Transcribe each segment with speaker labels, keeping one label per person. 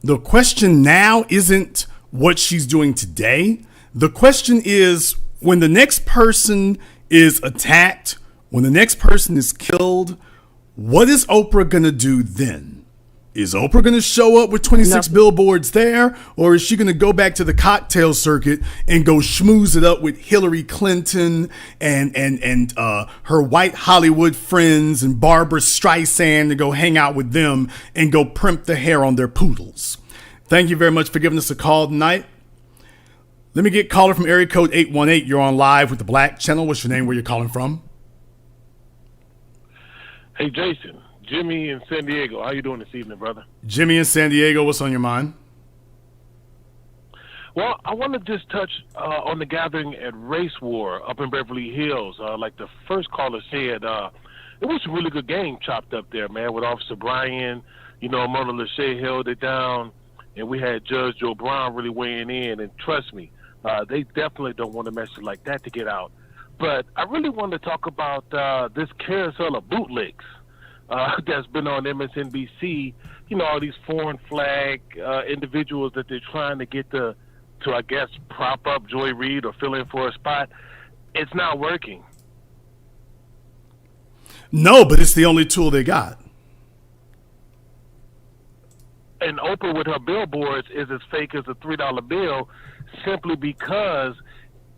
Speaker 1: The question now isn't what she's doing today. The question is when the next person is attacked, when the next person is killed, what is Oprah going to do then? Is Oprah going to show up with 26 billboards there? Or is she going to go back to the cocktail circuit and go schmooze it up with Hillary Clinton and her white Hollywood friends and Barbara Streisand to go hang out with them and go primp the hair on their poodles? Thank you very much for giving us a call tonight. Let me get caller from area code 818. You're on live with the Black Channel. What's your name? Where you're calling from?
Speaker 2: Hey, Jason. Jimmy in San Diego. How you doing this evening, brother?
Speaker 1: Jimmy in San Diego. What's on your mind?
Speaker 2: Well, I want to just touch on the gathering at Race War up in Beverly Hills. Like the first caller said, it was a really good game chopped up there, man, with Officer Brian. You know, Mona Lachey held it down, and we had Judge Joe Brown really weighing in. And trust me, they definitely don't want a message like that to get out. But I really want to talk about this carousel of bootlegs that's been on MSNBC. You know, all these foreign flag individuals that they're trying to get to I guess, prop up Joy Reid or fill in for a spot. It's not working.
Speaker 1: No, but it's the only tool they got.
Speaker 2: And Oprah with her billboards is as fake as a $3 bill simply because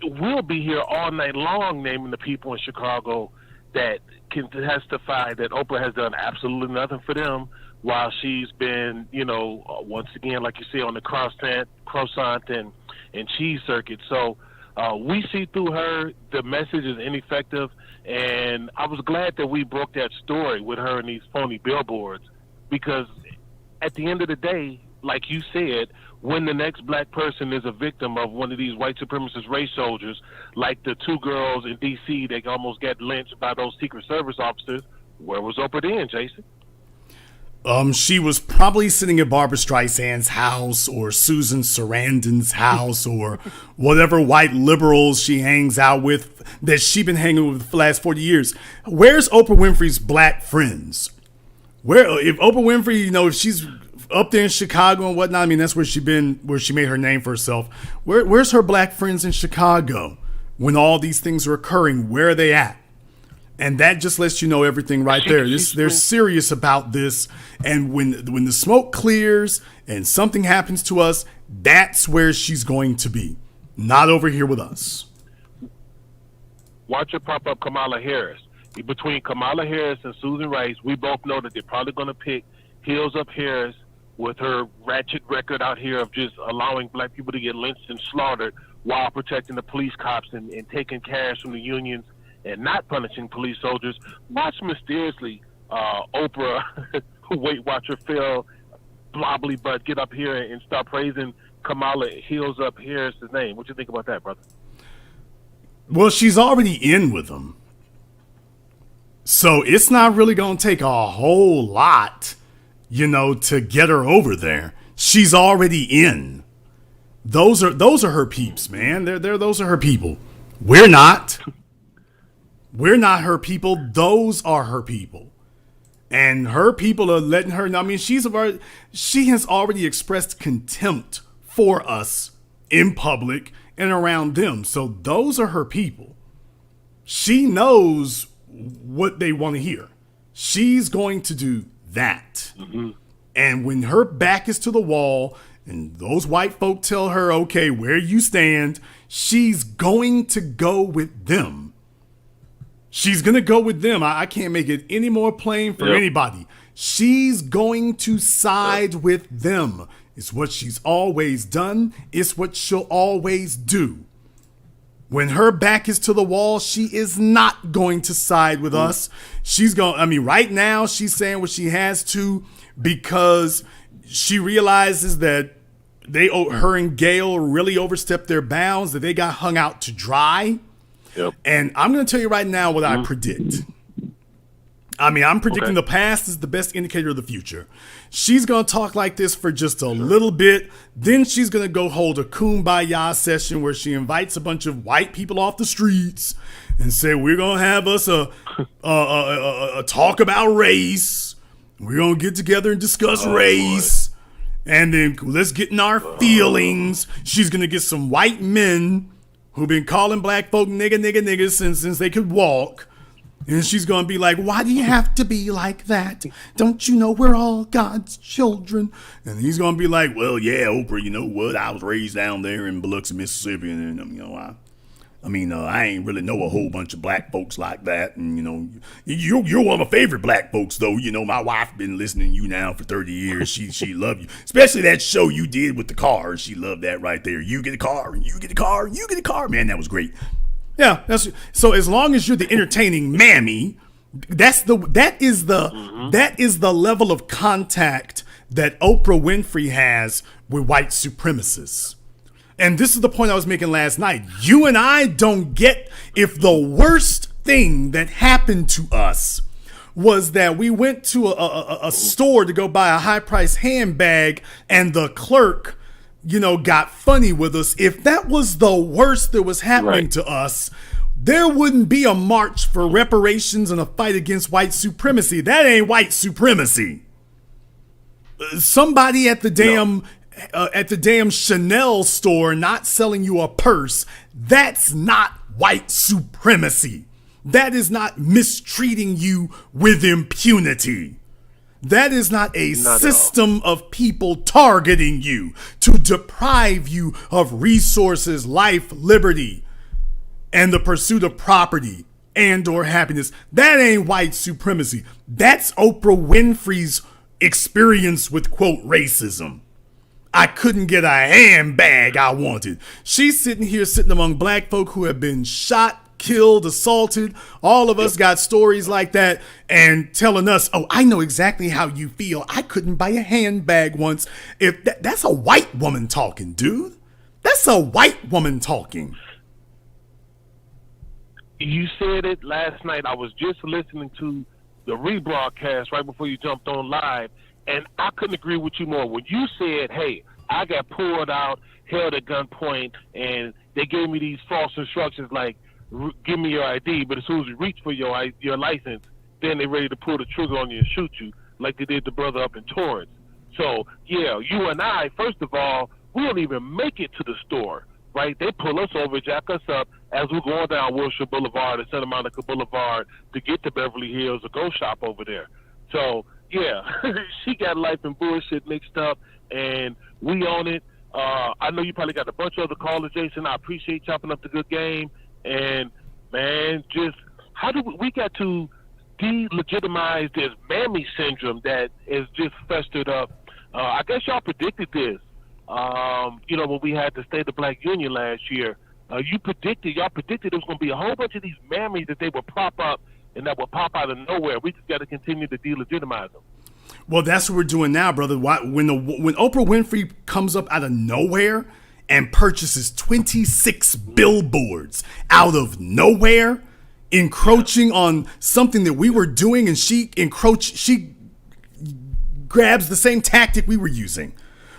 Speaker 2: we'll be here all night long naming the people in Chicago that can testify that Oprah has done absolutely nothing for them while she's been, you know, once again, like you say, on the croissant and cheese circuit. So we see through her, the message is ineffective, and I was glad that we broke that story with her and these phony billboards, because at the end of the day, like you said, when the next black person is a victim of one of these white supremacist race soldiers, like the two girls in D.C. that almost got lynched by those Secret Service officers, where was Oprah then, Jason?
Speaker 1: She was probably sitting at Barbara Streisand's house or Susan Sarandon's house or whatever white liberals she hangs out with that she's been hanging with for the last 40 years. Where's Oprah Winfrey's black friends? If Oprah Winfrey, you know, if she's up there in Chicago and whatnot, I mean, that's where she made her name for herself. Where's her black friends in Chicago when all these things are occurring? Where are they at? And that just lets you know everything right there. They're serious about this. And when the smoke clears and something happens to us, that's where she's going to be. Not over here with us.
Speaker 2: Watch her pop up Kamala Harris. Between Kamala Harris and Susan Rice, we both know that they're probably going to pick Heels Up Harris with her ratchet record out here of just allowing black people to get lynched and slaughtered while protecting the police cops and taking cash from the unions and not punishing police soldiers. Watch mysteriously Oprah, Weight Watcher Phil, Blobbly Butt get up here and start praising Kamala Heels Up Harris' name. What you think about that, brother?
Speaker 1: Well, she's already in with them. So it's not really going to take a whole lot, you know, to get her over there. She's already in. Those are her peeps, man. Those are her people. We're not. We're not her people. Those are her people. And her people are letting her know. I mean, she has already expressed contempt for us in public and around them. So those are her people. She knows what they want to hear. She's going to do that. Mm-hmm. And when her back is to the wall and those white folk tell her, okay, where you stand, she's going to go with them. She's going to go with them. I can't make it any more plain for anybody. She's going to side with them. It's what she's always done. It's what she'll always do. When her back is to the wall, she is not going to side with us. She's going, I mean, right now she's saying what she has to because she realizes that her and Gail really overstepped their bounds, that they got hung out to dry. Yep. And I'm going to tell you right now what I predict. I mean, I'm predicting the past is the best indicator of the future. She's going to talk like this for just a little bit. Then she's going to go hold a kumbaya session where she invites a bunch of white people off the streets and say, we're going to have us a talk about race. We're going to get together and discuss race. And then let's get in our feelings. She's gonna get some white men who've been calling black folk nigga since they could walk. And she's gonna be like, why do you have to be like that? Don't you know we're all God's children? And he's gonna be like, well, yeah, Oprah, you know what? I was raised down there in Biloxi, Mississippi, and I ain't really know a whole bunch of black folks like that. And, you're one of my favorite black folks, though. You know, my wife been listening to you now for 30 years. She loved you. Especially that show you did with the cars. She loved that right there. You get a car, and you get a car, and you get a car. Man, that was great. Yeah, so as long as you're the entertaining mammy, that is the level of contact that Oprah Winfrey has with white supremacists. And this is the point I was making last night. You and I don't get if the worst thing that happened to us was that we went to a store to go buy a high-priced handbag and the clerk, got funny with us. If that was the worst that was happening to us, there wouldn't be a march for reparations and a fight against white supremacy. That ain't white supremacy. Somebody at the damn Chanel store not selling you a purse, that's not white supremacy. That is not mistreating you with impunity. That is not a system of people targeting you to deprive you of resources, life, liberty, and the pursuit of property and or happiness. That ain't white supremacy. That's Oprah Winfrey's experience with, quote, racism. I couldn't get a handbag I wanted. She's sitting among black folk who have been shot, killed, assaulted. All of us got stories like that and telling us, oh, I know exactly how you feel. I couldn't buy a handbag once. If that's a white woman talking, dude. That's a white woman talking.
Speaker 2: You said it last night. I was just listening to the rebroadcast right before you jumped on live, and I couldn't agree with you more. When you said, hey, I got pulled out, held at gunpoint, and they gave me these false instructions like, give me your ID, but as soon as you reach for your license, then they're ready to pull the trigger on you and shoot you like they did the brother up in Torrance. So, yeah, you and I, first of all, we don't even make it to the store, right? They pull us over, jack us up as we're going down Wilshire Boulevard and Santa Monica Boulevard to get to Beverly Hills or go shop over there. So, yeah, she got life and bullshit mixed up, and we own it. I know you probably got a bunch of other callers, Jason. I appreciate chopping up the good game. And, man, just how do we got to delegitimize this mammy syndrome that is just festered up? I guess y'all predicted this, when we had the State of Black Union last year. Y'all predicted there was going to be a whole bunch of these mammies that they would prop up and that would pop out of nowhere. We just got to continue to delegitimize them.
Speaker 1: Well, that's what we're doing now, brother. When Oprah Winfrey comes up out of nowhere and purchases 26 billboards out of nowhere, encroaching on something that we were doing, and she grabs the same tactic we were using.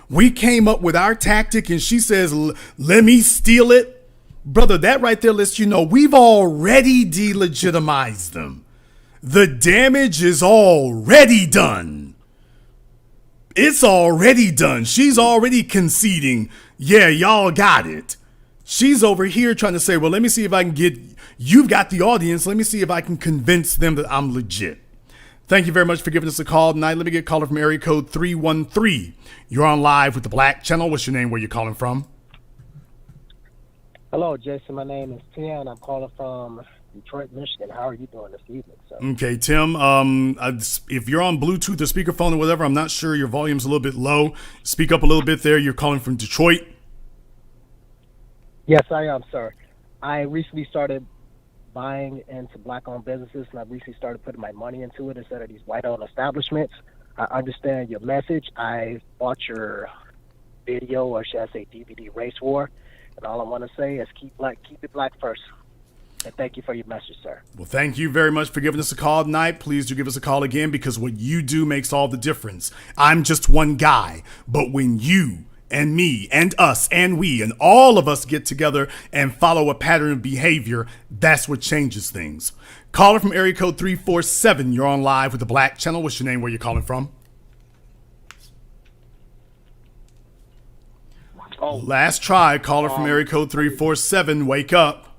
Speaker 1: We came up with our tactic, and she says, let me steal it. Brother, that right there lets you know we've already delegitimized them. The damage is already done. It's already done. She's already conceding, yeah, y'all got it. She's over here trying to say, well, let me see if I can you've got the audience. Let me see if I can convince them that I'm legit. Thank you very much for giving us a call tonight. Let me get a caller from area code 313. You're on live with the Black Channel. What's your name? Where you calling from?
Speaker 3: Hello, Jason. My name is Tim. I'm calling from Detroit, Michigan. How are you doing this evening, sir?
Speaker 1: Okay, Tim. If you're on Bluetooth or speakerphone or whatever, I'm not sure. Your volume's a little bit low. Speak up a little bit there. You're calling from Detroit.
Speaker 3: Yes, I am, sir. I recently started buying into black-owned businesses, and I recently started putting my money into it instead of these white-owned establishments. I understand your message. I bought your video, or should I say DVD, Race War, and all I want to say is keep it black first. And thank you for your message, sir.
Speaker 1: Well, thank you very much for giving us a call tonight. Please do give us a call again, because what you do makes all the difference. I'm just one guy, but when you and me and us and we and all of us get together and follow a pattern of behavior, that's what changes things. Caller from area code 347. You're on live with the Black Channel. What's your name? Where you calling from?
Speaker 3: Oh,
Speaker 1: Last try. Caller from area code 347. Wake up.